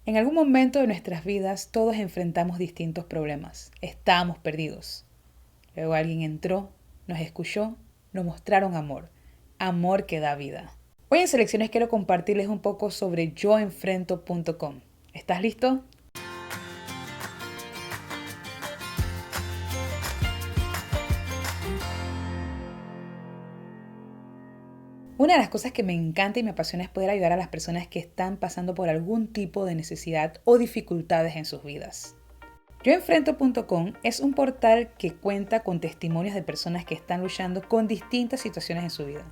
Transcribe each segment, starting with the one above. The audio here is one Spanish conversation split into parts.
En algún momento de nuestras vidas todos enfrentamos distintos problemas. Estábamos perdidos. Luego alguien entró, nos escuchó, nos mostraron amor. Amor que da vida. Hoy en Selecciones quiero compartirles un poco sobre yoenfrento.com. ¿Estás listo? Una de las cosas que me encanta y me apasiona es poder ayudar a las personas que están pasando por algún tipo de necesidad o dificultades en sus vidas. Yoenfrento.com es un portal que cuenta con testimonios de personas que están luchando con distintas situaciones en su vida.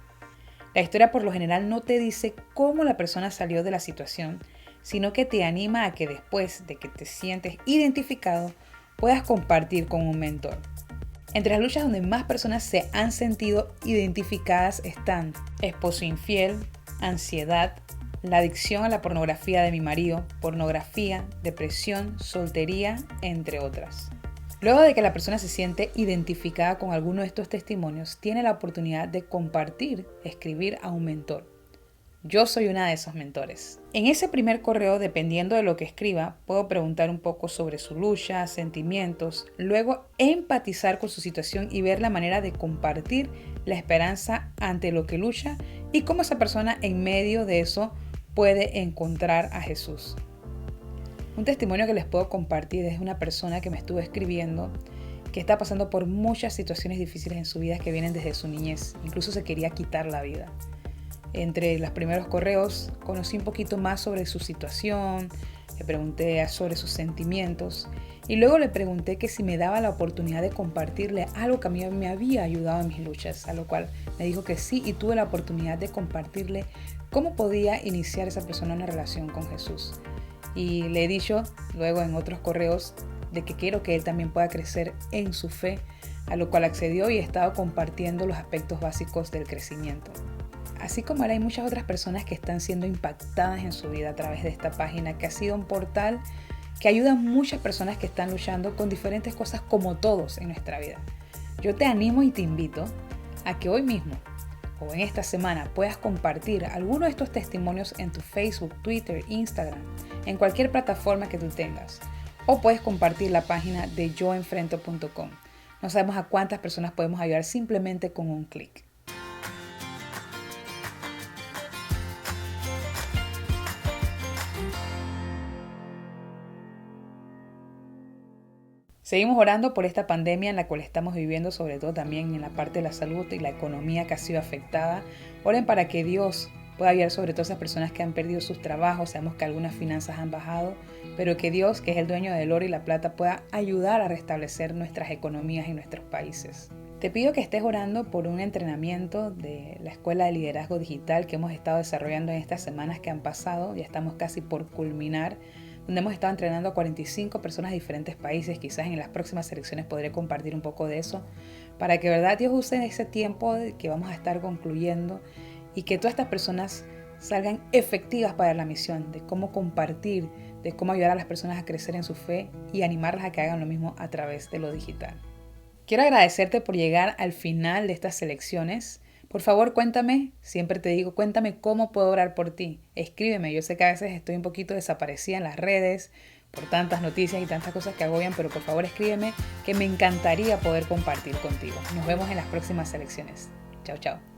La historia por lo general no te dice cómo la persona salió de la situación, sino que te anima a que después de que te sientes identificado, puedas compartir con un mentor. Entre las luchas donde más personas se han sentido identificadas están esposo infiel, ansiedad, la adicción a la pornografía de mi marido, pornografía, depresión, soltería, entre otras. Luego de que la persona se siente identificada con alguno de estos testimonios, tiene la oportunidad de compartir, escribir a un mentor. Yo soy una de esos mentores. En ese primer correo, dependiendo de lo que escriba, puedo preguntar un poco sobre su lucha, sentimientos, luego empatizar con su situación y ver la manera de compartir la esperanza ante lo que lucha y cómo esa persona en medio de eso puede encontrar a Jesús. Un testimonio que les puedo compartir es una persona que me estuvo escribiendo que está pasando por muchas situaciones difíciles en su vida que vienen desde su niñez. Incluso se quería quitar la vida. Entre los primeros correos conocí un poquito más sobre su situación, le pregunté sobre sus sentimientos y luego le pregunté que si me daba la oportunidad de compartirle algo que a mí me había ayudado en mis luchas, a lo cual me dijo que sí y tuve la oportunidad de compartirle cómo podía iniciar esa persona una relación con Jesús. Y le he dicho luego en otros correos de que quiero que él también pueda crecer en su fe, a lo cual accedió y he estado compartiendo los aspectos básicos del crecimiento. Así como ahora hay muchas otras personas que están siendo impactadas en su vida a través de esta página, que ha sido un portal que ayuda a muchas personas que están luchando con diferentes cosas como todos en nuestra vida. Yo te animo y te invito a que hoy mismo o en esta semana puedas compartir alguno de estos testimonios en tu Facebook, Twitter, Instagram, en cualquier plataforma que tú tengas. O puedes compartir la página de yoenfrento.com. No sabemos a cuántas personas podemos ayudar simplemente con un clic. Seguimos orando por esta pandemia en la cual estamos viviendo, sobre todo también en la parte de la salud y la economía que ha sido afectada. Oren para que Dios pueda ayudar sobre todo a esas personas que han perdido sus trabajos. Sabemos que algunas finanzas han bajado, pero que Dios, que es el dueño del oro y la plata, pueda ayudar a restablecer nuestras economías y nuestros países. Te pido que estés orando por un entrenamiento de la Escuela de Liderazgo Digital que hemos estado desarrollando en estas semanas que han pasado. Ya estamos casi por culminar, donde hemos estado entrenando a 45 personas de diferentes países. Quizás en las próximas selecciones podré compartir un poco de eso, para que verdad Dios use ese tiempo que vamos a estar concluyendo y que todas estas personas salgan efectivas para la misión, de cómo compartir, de cómo ayudar a las personas a crecer en su fe y animarlas a que hagan lo mismo a través de lo digital. Quiero agradecerte por llegar al final de estas selecciones. Por favor, cuéntame, siempre te digo, cuéntame cómo puedo orar por ti. Escríbeme, yo sé que a veces estoy un poquito desaparecida en las redes por tantas noticias y tantas cosas que agobian, pero por favor escríbeme que me encantaría poder compartir contigo. Nos vemos en las próximas selecciones. Chao, chao.